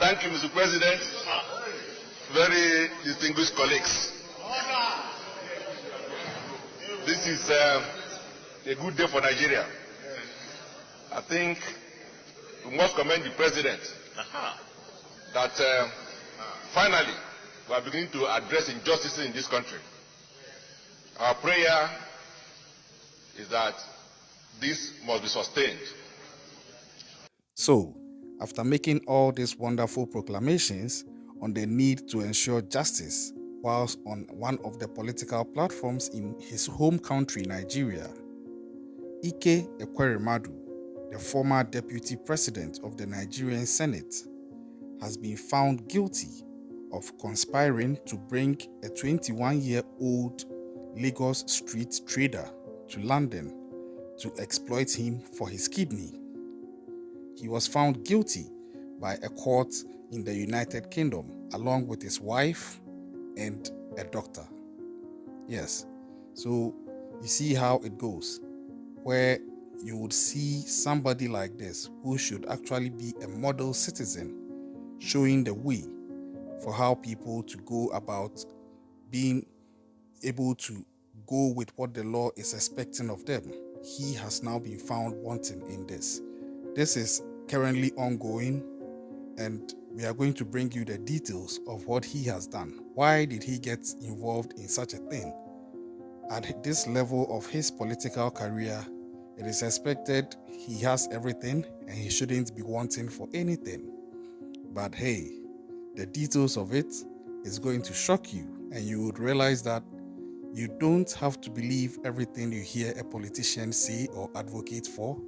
Thank you, Mr. President. Very distinguished colleagues. This is a good day for Nigeria. I think we must commend the President that finally we are beginning to address injustices in this country. Our prayer is that this must be sustained. So, after making all these wonderful proclamations on the need to ensure justice whilst on one of the political platforms in his home country, Nigeria, Ike Ekweremadu, the former deputy president of the Nigerian Senate, has been found guilty of conspiring to bring a 21-year-old Lagos street trader to London to exploit him for his kidney. He was found guilty by a court in the United Kingdom along with his wife and a doctor. Yes, so you see how it goes, where you would see somebody like this who should actually be a model citizen showing the way for how people to go about being able to go with what the law is expecting of them. He has now been found wanting in this. This is currently ongoing, and we are going to bring you the details of what he has done. Why did he get involved in such a thing? At this level of his political career, it is expected he has everything and he shouldn't be wanting for anything. But hey, the details of it is going to shock you, and you would realize that you don't have to believe everything you hear a politician say or advocate for,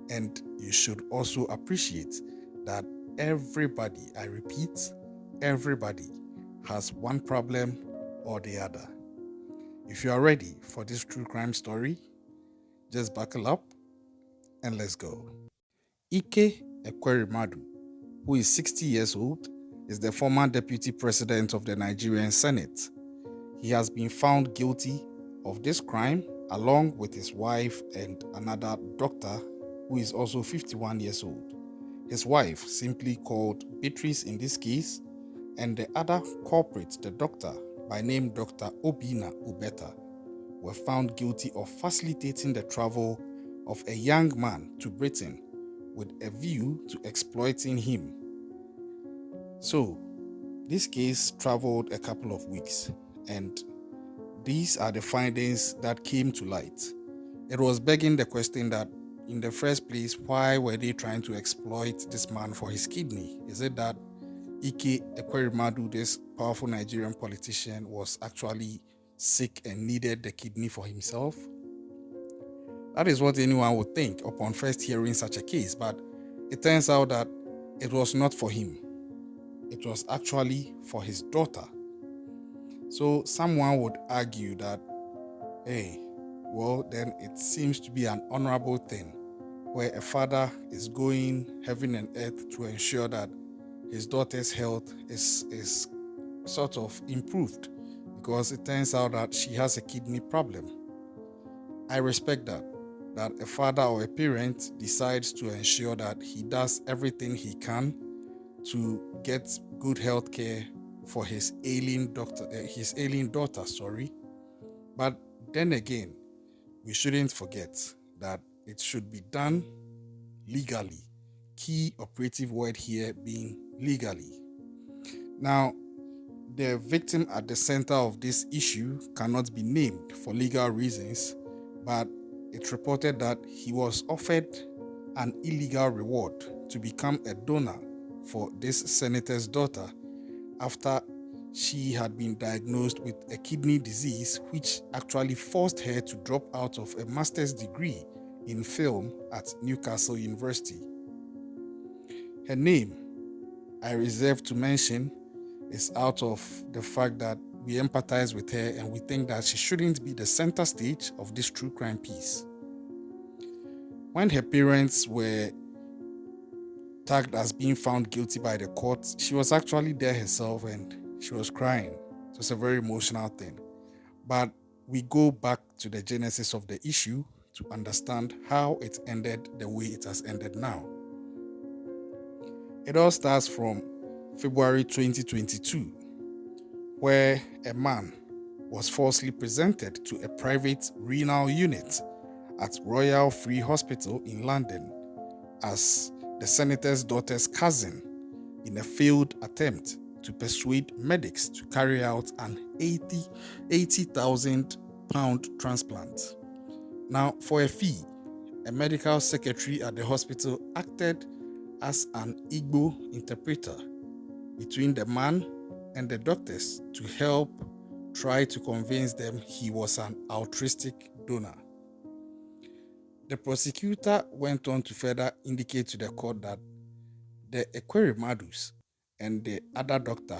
and you should also appreciate that everybody, I repeat, everybody has one problem or the other. If you are ready for this true crime story, just buckle up and let's go. Ike Ekweremadu, who is 60 years old, is the former deputy president of the Nigerian Senate. He has been found guilty of this crime along with his wife and another doctor who is also 51 years old. His wife, simply called Beatrice in this case, and the other culprit, the doctor, by name Dr. Obeta, were found guilty of facilitating the travel of a young man to Britain with a view to exploiting him. So, this case traveled a couple of weeks, and these are the findings that came to light. It was begging the question that, in the first place, why were they trying to exploit this man for his kidney? Is it that Ike Ekweremadu, this powerful Nigerian politician, was actually sick and needed the kidney for himself? That is what anyone would think upon first hearing such a case, but it turns out that it was not for him. It was actually for his daughter. So someone would argue that, hey, well, then it seems to be an honorable thing where a father is going heaven and earth to ensure that his daughter's health is sort of improved, because it turns out that she has a kidney problem. I respect that a father or a parent decides to ensure that he does everything he can to get good health care for his ailing daughter. But then again, we shouldn't forget that it should be done legally. Key operative word here being legally. Now, the victim at the center of this issue cannot be named for legal reasons, but it reported that he was offered an illegal reward to become a donor for this senator's daughter after she had been diagnosed with a kidney disease, which actually forced her to drop out of a master's degree in film at Newcastle University. Her name, I reserve to mention, is out of the fact that we empathize with her and we think that she shouldn't be the center stage of this true crime piece. When her parents were tagged as being found guilty by the court, she was actually there herself and she was crying. It was a very emotional thing. But we go back to the genesis of the issue to understand how it ended the way it has ended now. It all starts from February 2022, where a man was falsely presented to a private renal unit at Royal Free Hospital in London as the senator's daughter's cousin in a failed attempt to persuade medics to carry out an 80,000 pound transplant. Now, for a fee, a medical secretary at the hospital acted as an Igbo interpreter between the man and the doctors to help try to convince them he was an altruistic donor. The prosecutor went on to further indicate to the court that the Ekweremadus and the other doctor,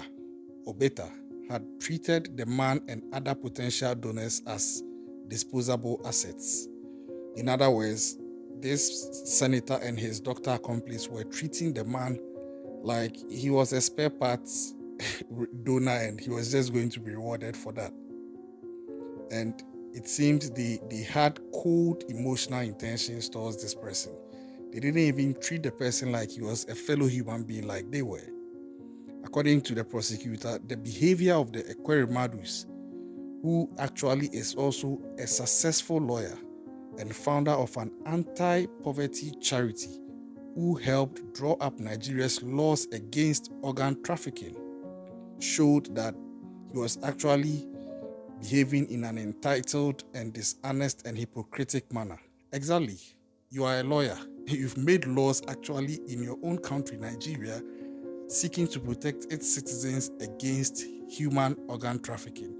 Obeta, had treated the man and other potential donors as disposable assets. In other words, this senator and his doctor accomplice were treating the man like he was a spare parts donor and he was just going to be rewarded for that. And it seemed they had cold emotional intentions towards this person. They didn't even treat the person like he was a fellow human being like they were. According to the prosecutor, the behavior of the Ekweremadus, who actually is also a successful lawyer and founder of an anti-poverty charity who helped draw up Nigeria's laws against organ trafficking, showed that he was actually behaving in an entitled and dishonest and hypocritical manner. Exactly. You are a lawyer. You've made laws actually in your own country, Nigeria, seeking to protect its citizens against human organ trafficking.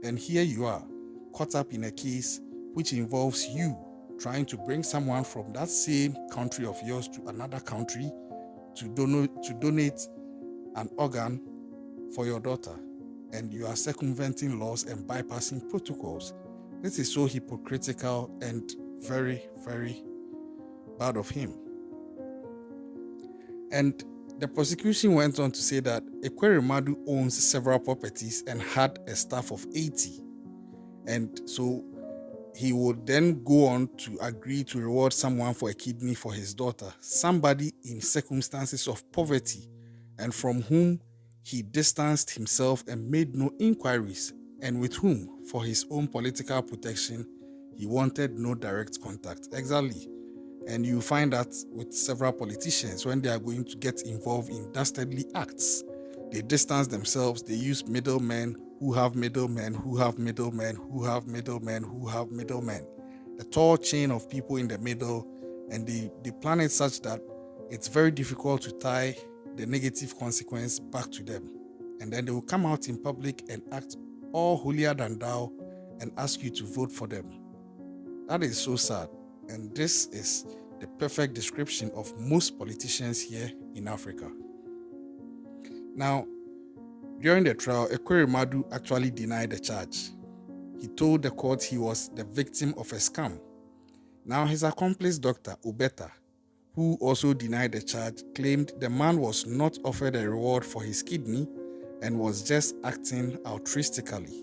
And here you are, caught up in a case which involves you trying to bring someone from that same country of yours to another country to donate an organ for your daughter. And you are circumventing laws and bypassing protocols. This is so hypocritical and very, very bad of him. And the prosecution went on to say that Ekweremadu owns several properties and had a staff of 80. And so he would then go on to agree to reward someone for a kidney for his daughter, somebody in circumstances of poverty, and from whom he distanced himself and made no inquiries, and with whom, for his own political protection, he wanted no direct contact. Exactly. And you find that with several politicians, when they are going to get involved in dastardly acts, they distance themselves, they use middlemen who have middlemen, who have middlemen, who have middlemen, who have middlemen. A tall chain of people in the middle, and they plan it such that it's very difficult to tie the negative consequence back to them. And then they will come out in public and act all holier than thou and ask you to vote for them. That is so sad. And this is the perfect description of most politicians here in Africa. Now, during the trial, Ekweremadu actually denied the charge. He told the court he was the victim of a scam. Now, his accomplice, Dr. Obeta, who also denied the charge, claimed the man was not offered a reward for his kidney and was just acting altruistically.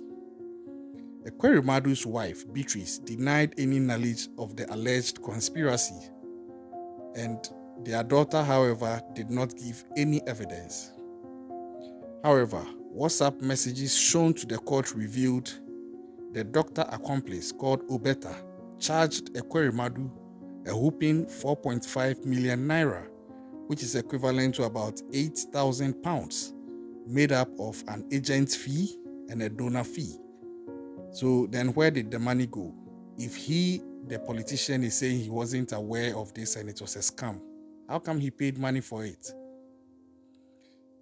Ekweremadu's wife, Beatrice, denied any knowledge of the alleged conspiracy, and their daughter, however, did not give any evidence. However, WhatsApp messages shown to the court revealed the doctor accomplice called Obeta charged Ekweremadu a whopping 4.5 million naira, which is equivalent to about 8,000 pounds, made up of an agent fee and a donor fee. So then where did the money go? If he, the politician, is saying he wasn't aware of this and it was a scam, how come he paid money for it?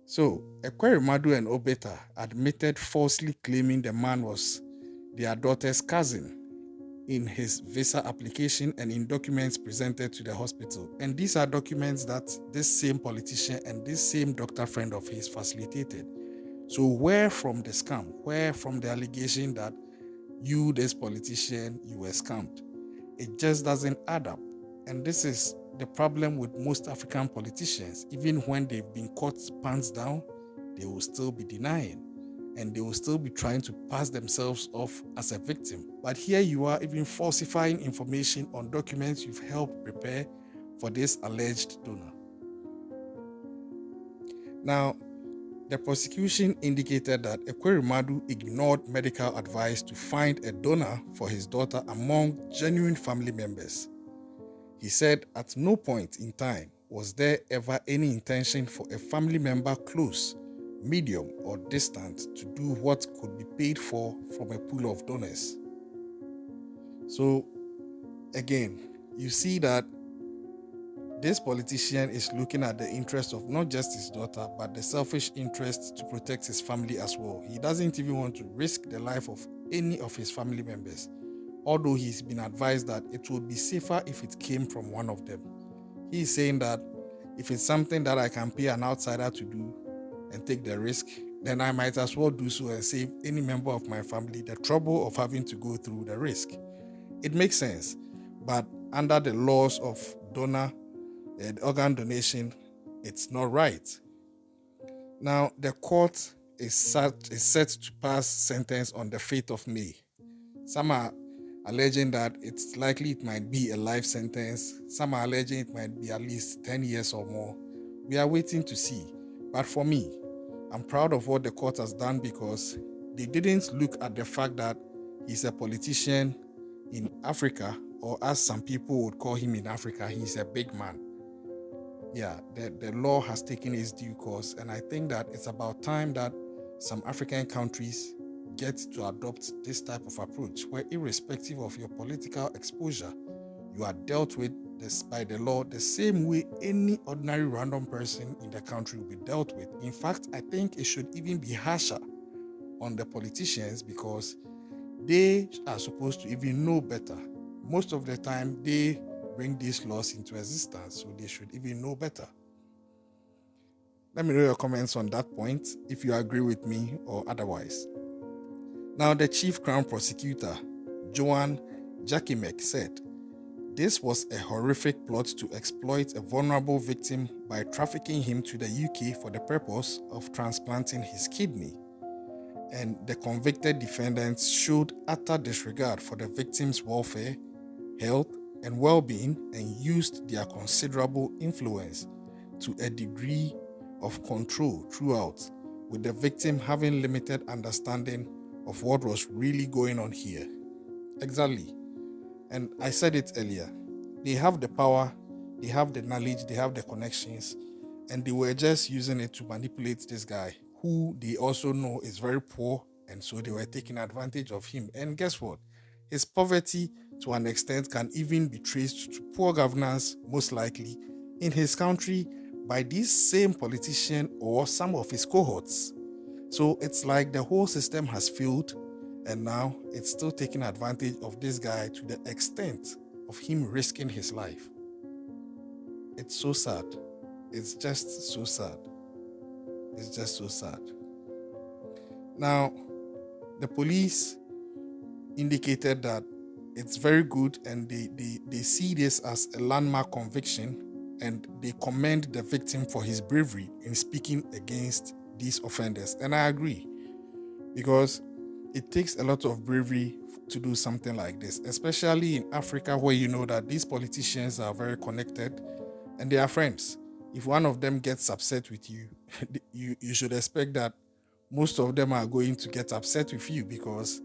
So Ekweremadu and Obeta admitted falsely claiming the man was their daughter's cousin in his visa application and in documents presented to the hospital. And these are documents that this same politician and this same doctor friend of his facilitated. So where from the scam? Where from the allegation that you, this politician, you were scammed? It just doesn't add up. And this is the problem with most African politicians. Even when they've been caught pants down, they will still be denying. And they will still be trying to pass themselves off as a victim. But here you are even falsifying information on documents you've helped prepare for this alleged donor. Now, The prosecution indicated that Ekweremadu ignored medical advice to find a donor for his daughter among genuine family members. He said at no point in time was there ever any intention for a family member close, medium, or distant to do what could be paid for from a pool of donors. So, again, you see that this politician is looking at the interest of not just his daughter, but the selfish interest to protect his family as well. He doesn't even want to risk the life of any of his family members, although he's been advised that it would be safer if it came from one of them. He's saying that if it's something that I can pay an outsider to do and take the risk, then I might as well do so and save any member of my family the trouble of having to go through the risk. It makes sense, but under the laws of donor and organ donation, it's not right. Now, the court is set to pass sentence on the 5th of May. Some are alleging that it's likely it might be a life sentence. Some are alleging it might be at least 10 years or more. We are waiting to see. But for me, I'm proud of what the court has done because they didn't look at the fact that he's a politician in Africa, or as some people would call him in Africa, he's a big man. Yeah, the law has taken its due course, and I think that it's about time that some African countries get to adopt this type of approach, where irrespective of your political exposure, you are dealt with this by the law the same way any ordinary random person in the country will be dealt with. In fact, I think it should even be harsher on the politicians because they are supposed to even know better. Most of the time, they bring these laws into existence, so they should even know better. Let me know your comments on that point, if you agree with me or otherwise. Now, the chief crown prosecutor, Joan Jakimek, said, "This was a horrific plot to exploit a vulnerable victim by trafficking him to the UK for the purpose of transplanting his kidney. And the convicted defendants showed utter disregard for the victim's welfare, health, and well-being and used their considerable influence to a degree of control throughout, with the victim having limited understanding of what was really going on here." Exactly. And I said it earlier. They have the power, they have the knowledge, they have the connections, and they were just using it to manipulate this guy, who they also know is very poor, and so they were taking advantage of him. And guess what? His poverty, to an extent, can even be traced to poor governance, most likely, in his country by this same politician or some of his cohorts. So it's like the whole system has failed, and now it's still taking advantage of this guy to the extent of him risking his life. It's so sad. It's just so sad. It's just so sad. Now, the police indicated that it's very good and they see this as a landmark conviction, and they commend the victim for his bravery in speaking against these offenders. And I agree, because it takes a lot of bravery to do something like this, especially in Africa, where you know that these politicians are very connected and they are friends. If one of them gets upset with you, you should expect that most of them are going to get upset with you, because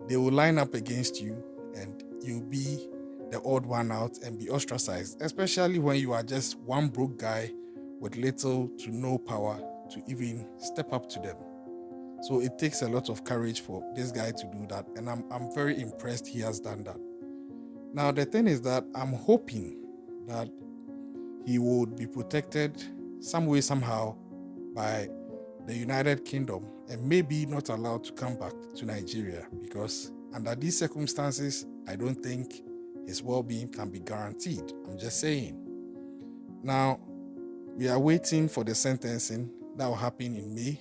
they will line up against you and you'll be the odd one out and be ostracized, especially when you are just one broke guy with little to no power to even step up to them. So it takes a lot of courage for this guy to do that, and I'm very impressed he has done that. Now, the thing is that I'm hoping that he would be protected some way, somehow, by the United Kingdom and maybe not allowed to come back to Nigeria, because under these circumstances, I don't think his well-being can be guaranteed. I'm just saying. Now, we are waiting for the sentencing that will happen in May.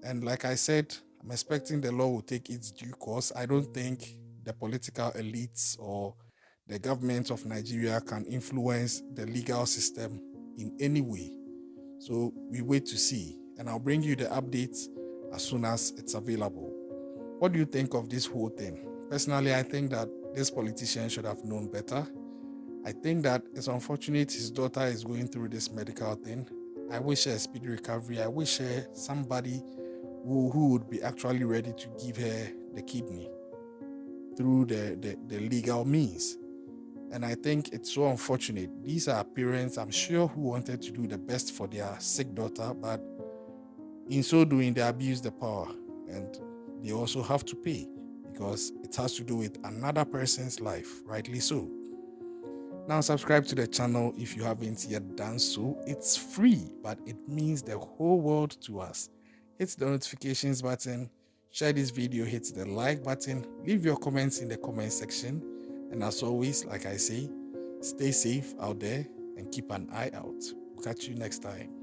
And like I said, I'm expecting the law will take its due course. I don't think the political elites or the government of Nigeria can influence the legal system in any way. So we wait to see, and I'll bring you the updates as soon as it's available. What do you think of this whole thing? Personally, I think that this politician should have known better. I think that it's unfortunate his daughter is going through this medical thing. I wish her a speedy recovery. I wish her somebody who would be actually ready to give her the kidney through the legal means. And I think it's so unfortunate. These are parents, I'm sure, who wanted to do the best for their sick daughter, but in so doing, they abuse the power, and they also have to pay because it has to do with another person's life, rightly so. Now subscribe to the channel if you haven't yet done so. It's free, but it means the whole world to us. Hit the notifications button, share this video, hit the like button, leave your comments in the comment section, and as always, like I say, stay safe out there and keep an eye out. Catch you next time.